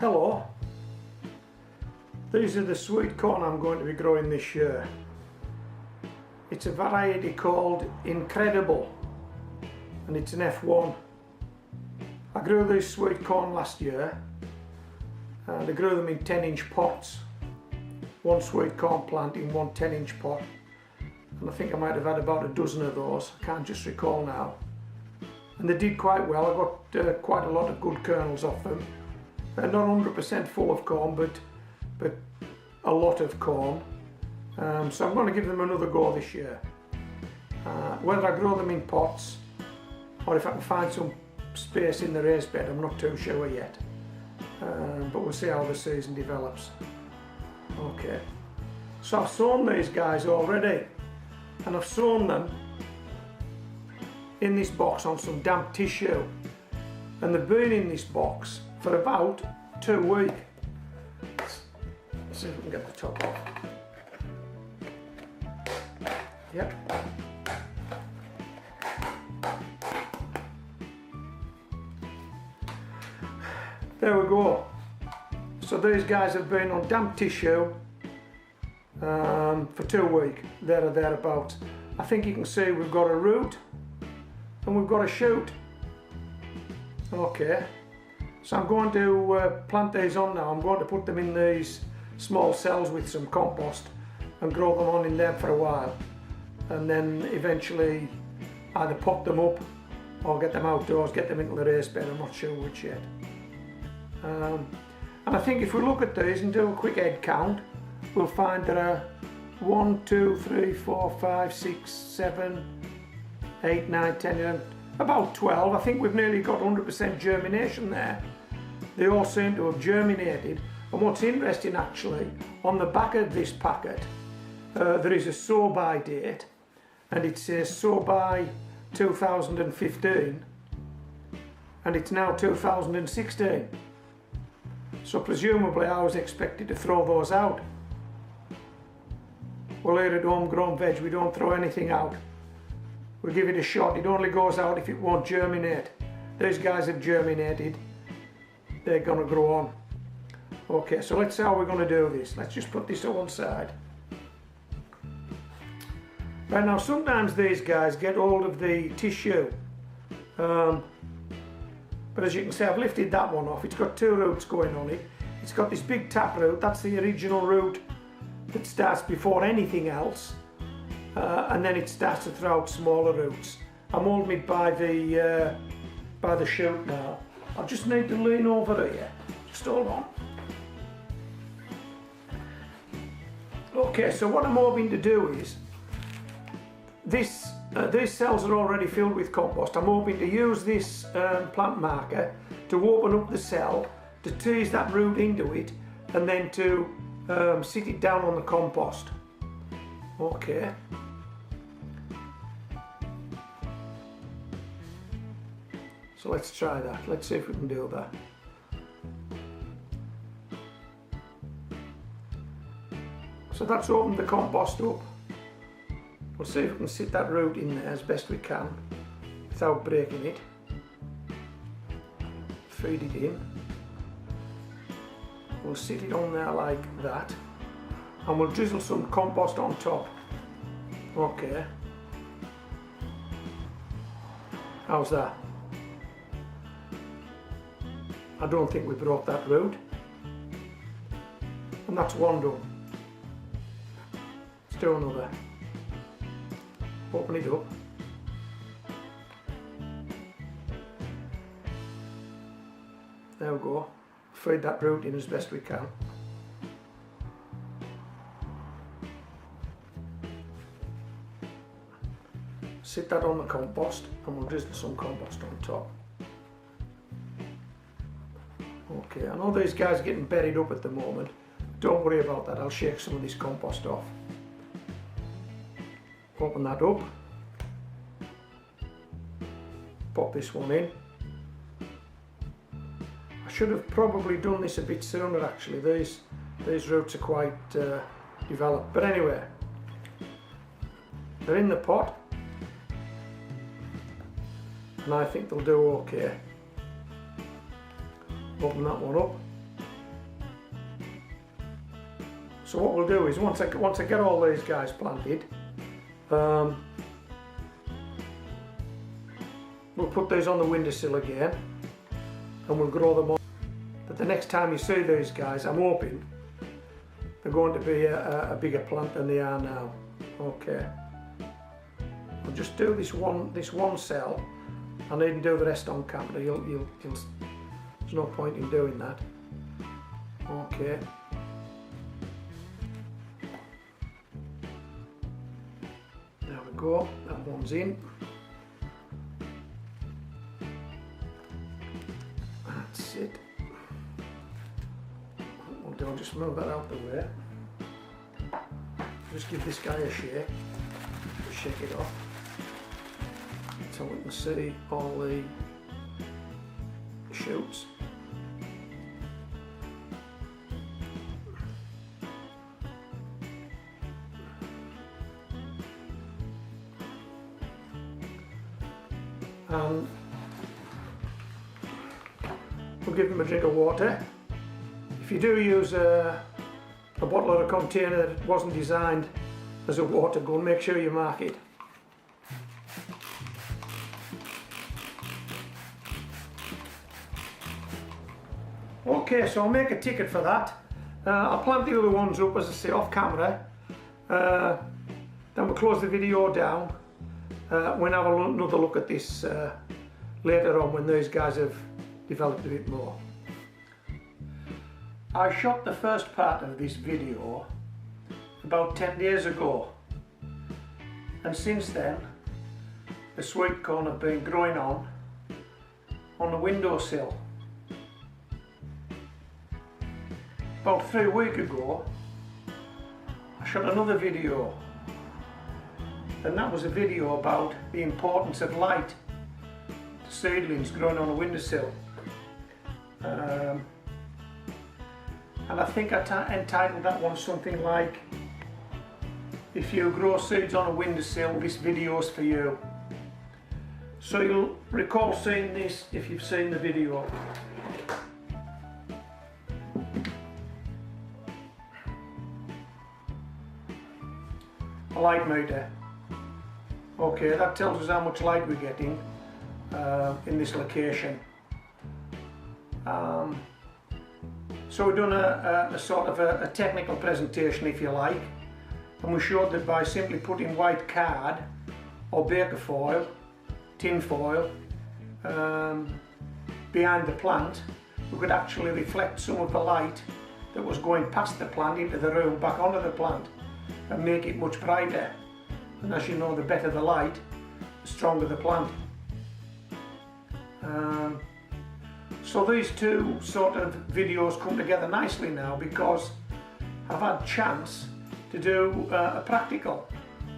Hello, these are the sweet corn I'm going to be growing this year. It's a variety called Incredible and it's an F1. I grew these sweet corn last year and I grew them in 10-inch pots. One sweet corn plant in one 10-inch pot, and I think I might have had about a dozen of those, I can't just recall now. And they did quite well. I got quite a lot of good kernels off them. Not 100% full of corn, but a lot of corn. So I'm going to give them another go this year. Whether I grow them in pots or if I can find some space in the raised bed, I'm not too sure yet. But we'll see how the season develops. Okay, so I've sown these guys already, and I've sown them in this box on some damp tissue, and they've been in this box for about 2 weeks. Let's see if we can get the top off. Yep. There we go. So these guys have been on damp tissue for 2 weeks, there or thereabouts. I think you can see we've got a root and we've got a shoot. Okay, so I'm going to plant these on now. I'm going to put them in these small cells with some compost and grow them on in there for a while, and then eventually either pot them up or get them outdoors, get them into the raised bed. I'm not sure which yet. And I think if we look at these and do a quick head count, we'll find there are 1, 2, 3, 4, 5, 6, 7, 8, 9, 10, 11, about 12. I think we've nearly got 100% germination there. They all seem to have germinated. And what's interesting actually, on the back of this packet, there is a sow by date, and it says sow by 2015, and it's now 2016. So presumably I was expected to throw those out. Well, here at Homegrown Veg we don't throw anything out. We give it a shot. It only goes out if it won't germinate. These guys have germinated. They're going to grow on. Okay, so let's see how we're going to do this. Let's just put this to one side. Right, now sometimes these guys get hold of the tissue. But as you can see, I've lifted that one off. It's got 2 roots going on it. It's got this big taproot. That's the original root that starts before anything else. And then it starts to throw out smaller roots. I'm holding it by the shoot now. I just need to lean over here. Just hold on. Okay, so what I'm hoping to do is, these cells are already filled with compost. I'm hoping to use this plant marker to open up the cell, to tease that root into it, and then to sit it down on the compost. Okay. So let's try that. Let's see if we can do that. So that's opened the compost up. We'll see if we can sit that root in there as best we can without breaking it. Feed it in. We'll sit it on there like that, and we'll drizzle some compost on top. Okay. How's that? I don't think we broke that root. And that's one done. Let's do another. Open it up. There we go. Feed that root in as best we can. Sit that on the compost, and we'll drizzle some compost on top. Okay, I know these guys are getting buried up at the moment. Don't worry about that, I'll shake some of this compost off. Open that up. Pop this one in. I should have probably done this a bit sooner actually. These roots are quite developed. But anyway, they're in the pot. And I think they'll do okay. Open that one up. So what we'll do is once I get all these guys planted, we'll put these on the windowsill again and we'll grow them on. But the next time you see these guys, I'm hoping they're going to be a bigger plant than they are now. Okay. We'll just do this one cell. I needn't do the rest on camera. There's no point in doing that. Okay. There we go. That one's in. That's it. What we'll do, just move that out the way. Just give this guy a shake. Just shake it off, so we can see all the shoots. And we'll give them a drink of water. If you do use a bottle or a container that wasn't designed as a water gun, make sure you mark it. Okay, so I'll make a ticket for that. I'll plant the other ones up, as I say, off camera. Then we'll close the video down. We'll have another look at this later on when those guys have developed a bit more. I shot the first part of this video about 10 days ago, and since then the sweet corn have been growing on the windowsill. About 3 weeks ago I shot another video, and that was a video about the importance of light to seedlings growing on a windowsill. And I think I entitled that one something like, "If you grow seeds on a windowsill, this video's for you." So you'll recall seeing this if you've seen the video. A light meter. Okay, that tells us how much light we're getting in this location. So we've done a sort of a technical presentation, if you like, and we showed that by simply putting white card or baker foil, tin foil, behind the plant, we could actually reflect some of the light that was going past the plant into the room back onto the plant and make it much brighter. And as you know, the better the light, the stronger the plant. So these two sort of videos come together nicely now, because I've had chance to do a practical.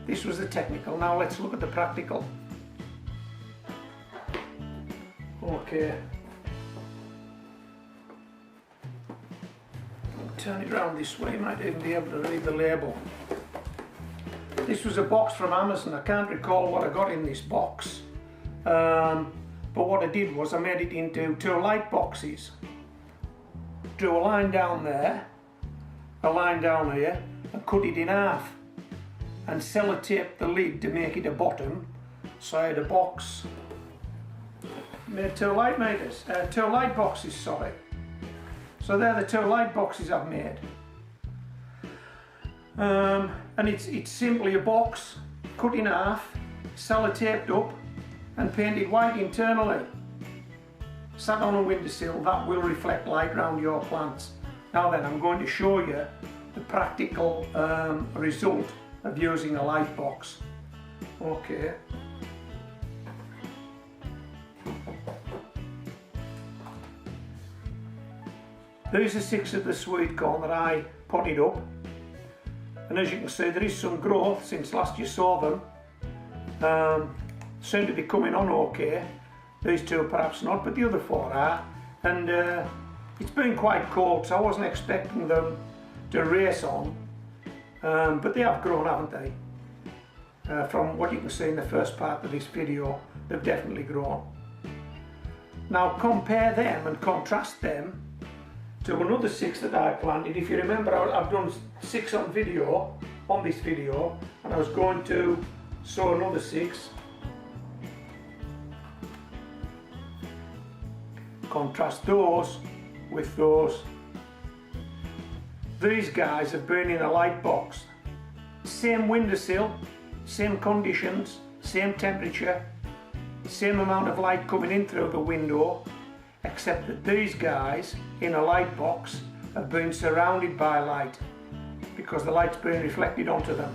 This was the technical, now let's look at the practical. Okay. Turn it around this way, you might even be able to read the label. This was a box from Amazon. I can't recall what I got in this box. But what I did was I made it into 2 light boxes. Drew a line down there, a line down here, and cut it in half. And sellotaped the lid to make it a bottom. So I had a box. Made 2 light meters, 2 light boxes, sorry. So they're the 2 light boxes I've made. And it's simply a box cut in half, sellotaped up, and painted white internally. Sat on a windowsill, that will reflect light around your plants. Now then, I'm going to show you the practical result of using a light box. Okay. These are 6 of the sweet corn that I potted up. And as you can see, there is some growth since last you saw them. Seem to be coming on okay. These 2 perhaps not, but the other 4 are. And it's been quite cold, so I wasn't expecting them to race on. But they have grown, haven't they? From what you can see in the first part of this video, they've definitely grown. Now compare them and contrast them to another 6 that I planted. If you remember, I've done 6 on video, on this video, and I was going to sow another 6. Contrast those with those. These guys have been in a light box. Same windowsill, same conditions, same temperature, same amount of light coming in through the window, except that these guys in a light box have been surrounded by light because the light's been reflected onto them.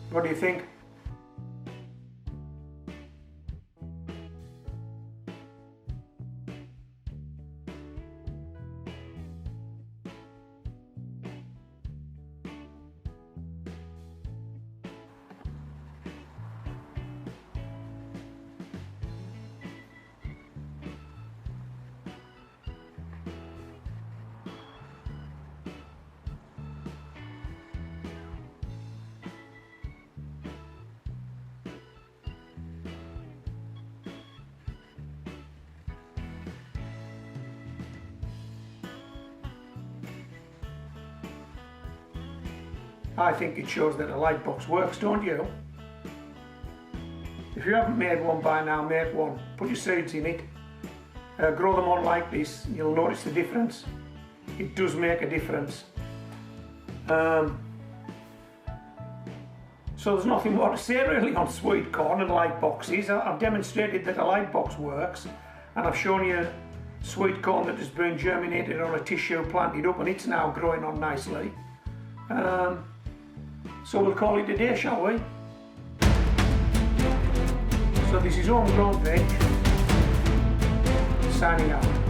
What do you think? I think it shows that a light box works, don't you? If you haven't made one by now, make one. Put your seeds in it. Grow them on like this. You'll notice the difference. It does make a difference. So there's nothing more to say really on sweet corn and light boxes. I've demonstrated that a light box works, and I've shown you sweet corn that has been germinated on a tissue planted up, and it's now growing on nicely. So we'll call it a day, shall we? So this is Homegrown Veg, signing out.